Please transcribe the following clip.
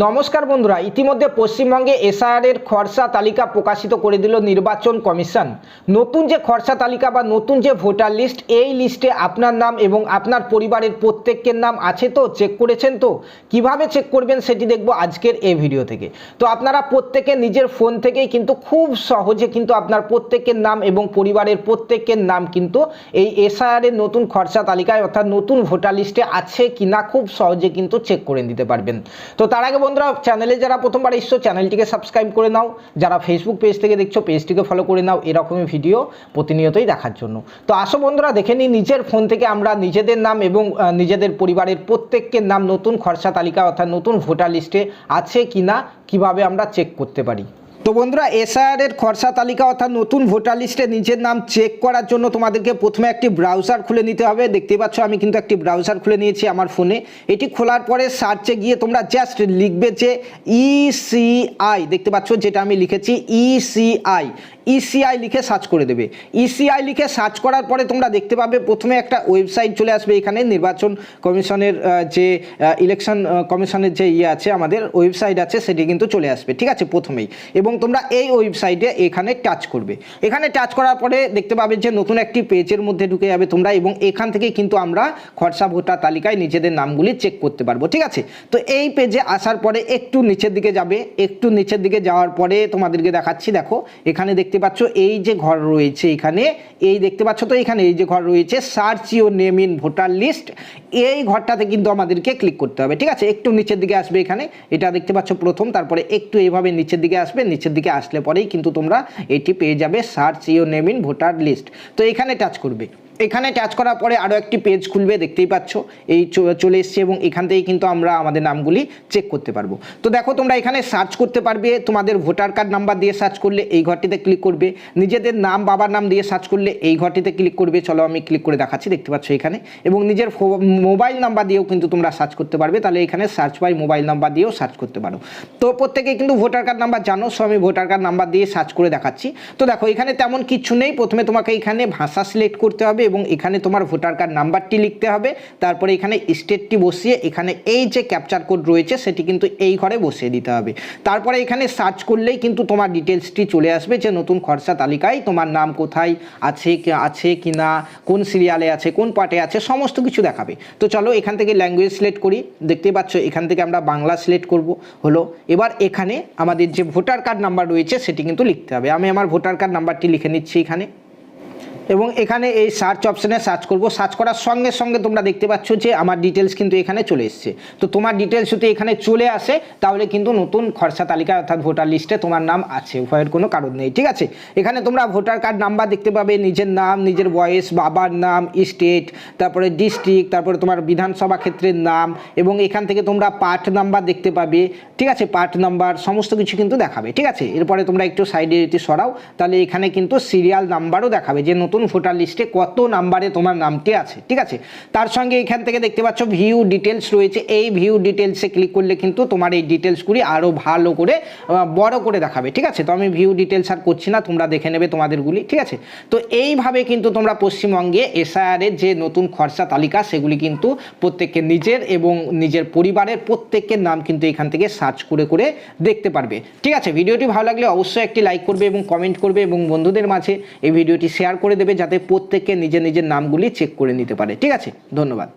নমস্কার বন্ধুরা, ইতিমধ্যে পশ্চিমবঙ্গে এসআইআর এর খরচা তালিকা প্রকাশিত করে দিল নির্বাচন কমিশন। নতুন যে খরচা তালিকা বা নতুন যে ভোটার লিস্ট, এই লিস্টে আপনার নাম এবং আপনার পরিবারের প্রত্যেকের নাম আছে তো? চেক করেছেন তো? কিভাবে চেক করবেন সেটি দেখব আজকের এই ভিডিও থেকে। তো আপনারা প্রত্যেকে নিজের ফোন থেকেই কিন্তু খুব সহজে কিন্তু আপনার প্রত্যেকের নাম এবং পরিবারের প্রত্যেকের নাম কিন্তু এই এসআইআর এর নতুন খরচা তালিকায় অর্থাৎ নতুন ভোটার লিস্টে আছে কিনা খুব সহজে কিন্তু চেক করে নিতে পারবেন। তো তার আগে বন্ধুরা, চ্যানেলে যারা প্রথমবার এসছো চ্যানেলটিকে সাবস্ক্রাইব করে নাও, যারা ফেসবুক পেজ থেকে দেখছো পেজটিকে ফলো করে নাও এরকমই ভিডিও প্রতিনিয়তই দেখার জন্য। তো আসো বন্ধুরা, দেখে নিই নিজের ফোন থেকে আমরা নিজেদের নাম এবং নিজেদের পরিবারের প্রত্যেকের নাম নতুন খরচা তালিকা অর্থাৎ নতুন ভোটার লিস্টে আছে কিনা কিভাবে আমরা চেক করতে পারি। তো বন্ধুরা, এসআইআর এর খরচা তালিকা অর্থাৎ নতুন ভোটার লিস্টে নিজের নাম চেক করার জন্য তোমাদেরকে প্রথমে একটি ব্রাউজার খুলে নিতে হবে। দেখতেই পাচ্ছ আমি কিন্তু একটি ব্রাউজার খুলে নিয়েছি আমার ফোনে। এটি খোলার পরে সার্চে গিয়ে তোমরা জাস্ট লিখবে যে ইসিআই, দেখতে পাচ্ছ যেটা আমি লিখেছি ইসিআই লিখে সার্চ করে দেবে। ইসিআই লিখে সার্চ করার পরে তোমরা দেখতে পাবে প্রথমে একটা ওয়েবসাইট চলে আসবে। এখানে নির্বাচন কমিশনের যে ইলেকশন কমিশনের যে আছে আমাদের ওয়েবসাইট আছে সেটি কিন্তু চলে আসবে, ঠিক আছে, প্রথমেই। এবং তোমরা এই ওয়েবসাইটে এখানে টাচ করবে। এখানে টাচ করার পরে দেখতে পাবে যে নতুন একটি পেজের মধ্যে ঢুকে যাবে তোমরা, এবং এখান থেকে কিন্তু আমরা খরচা ভোটার তালিকায় নিজেদের নামগুলি চেক করতে পারবো, ঠিক আছে। তো এই পেজে আসার পরে একটু নিচের দিকে যাবে। একটু নিচের দিকে যাওয়ার পরে তোমাদেরকে দেখাচ্ছি, দেখো এখানে দেখতে পাচ্ছ এই যে ঘর রয়েছে, এখানে এই দেখতে পাচ্ছ তো এখানে এই যে ঘর রয়েছে search your name in voter list, এই ঘরটাতে কিন্তু আমাদেরকে ক্লিক করতে হবে, ঠিক আছে। একটু নিচের দিকে আসবে, এখানে এটা দেখতে পাচ্ছ প্রথম, তারপরে একটু এইভাবে নিচের দিকে আসবে। নিচের দিকে আসলে পরেই কিন্তু তোমরা এটি পেয়ে যাবে search your name in voter list. তো এখানে টাচ করবে। এখানে টাচ করার পরে আরও একটি পেজ খুলবে, দেখতেই পাচ্ছ এই চলে এসছে, এবং এখান থেকেই কিন্তু আমরা আমাদের নামগুলি চেক করতে পারবো। তো দেখো তোমরা এখানে সার্চ করতে পারবে, তোমাদের ভোটার কার্ড নাম্বার দিয়ে সার্চ করলে এই ঘরটিতে ক্লিক করবে, নিজেদের নাম বাবার নাম দিয়ে সার্চ করলে এই ঘরটিতে ক্লিক করবে। চলো আমি ক্লিক করে দেখাচ্ছি, দেখতে পাচ্ছ এখানে। এবং নিজের মোবাইল নাম্বার দিয়েও কিন্তু তোমরা সার্চ করতে পারবে, তাহলে এখানে সার্চ বাই মোবাইল নাম্বার দিয়েও সার্চ করতে পারো। তো প্রত্যেকে কিন্তু ভোটার কার্ড নাম্বার জানো, সো আমি ভোটার কার্ড নাম্বার দিয়ে সার্চ করে দেখাচ্ছি। তো দেখো এখানে তেমন কিছু নেই, প্রথমে তোমাকে এখানে ভাষা সিলেক্ট করতে হবে এবং এখানে তোমার ভোটার কার্ড নাম্বারটি লিখতে হবে। তারপরে এখানে স্টেটটি বসিয়ে এখানে এই যে ক্যাপচার কোড রয়েছে সেটি কিন্তু এই ঘরে বসিয়ে দিতে হবে। তারপরে এখানে সার্চ করলেই কিন্তু তোমার ডিটেলসটি চলে আসবে যে নতুন খরচা তালিকায় তোমার নাম কোথায় আছে কি না, কোন সিরিয়ালে আছে, কোন পার্টে আছে, সমস্ত কিছু দেখাবে। তো চলো এখান থেকে ল্যাঙ্গুয়েজ সিলেক্ট করি। দেখতে পাচ্ছ এখান থেকে আমরা বাংলা সিলেক্ট করব। হলো, এবার এখানে আমাদের যে ভোটার কার্ড নাম্বার রয়েছে সেটি কিন্তু লিখতে হবে। আমি আমার ভোটার কার্ড নাম্বারটি লিখে নিচ্ছি এখানে, এবং এখানে এই সার্চ অপশানে সার্চ করব। সার্চ করার সঙ্গে সঙ্গে তোমরা দেখতে পাচ্ছ যে আমার ডিটেলস কিন্তু এখানে চলে এসছে। তো তোমার ডিটেলস যদি এখানে চলে আসে তাহলে কিন্তু নতুন খরচা তালিকা অর্থাৎ ভোটার লিস্টে তোমার নাম আছে, ভয়ের কোনো কারণ নেই, ঠিক আছে। এখানে তোমরা ভোটার কার্ড নাম্বার দেখতে পাবে, নিজের নাম, নিজের বয়স, বাবার নাম, স্টেট, তারপরে ডিস্ট্রিক্ট, তারপরে তোমার বিধানসভা ক্ষেত্রের নাম, এবং এখান থেকে তোমরা পার্ট নাম্বার দেখতে পাবে, ঠিক আছে। পার্ট নাম্বার সমস্ত কিছু কিন্তু দেখাবে, ঠিক আছে। এরপরে তোমরা একটু সাইডে এটি সরাও, তাহলে এখানে কিন্তু সিরিয়াল নাম্বারও দেখাবে যে নতুন ভোটার লিস্টে কত নাম্বারে তোমার নামটি আছে, ঠিক আছে। তার সঙ্গে এখান থেকে দেখতে পাচ্ছ ভিউ ডিটেলস রয়েছে, এই ভিউ ডিটেলসে ক্লিক করলে কিন্তু তোমার এই ডিটেলসগুলি আরও ভালো করে বড় করে দেখাবে, ঠিক আছে। তো আমি ভিউ ডিটেলস আর করছি না, তোমরা দেখে নেবে তোমাদেরগুলি, ঠিক আছে। তো এইভাবে কিন্তু তোমরা পশ্চিমবঙ্গে এসআইআর এর যে নতুন খরচা তালিকা সেগুলি কিন্তু প্রত্যেকের নিজের এবং নিজের পরিবারের প্রত্যেকের নাম কিন্তু এখান থেকে সার্চ করে করে দেখতে পারবে, ঠিক আছে। ভিডিওটি ভালো লাগলে অবশ্যই একটি লাইক করবে এবং কমেন্ট করবে, এবং বন্ধুদের মাঝে এই ভিডিওটি শেয়ার করে দেবে যাতে প্রত্যেকে নিজের নিজের নামগুলি চেক করে নিতে পারে, ঠিক আছে। ধন্যবাদ।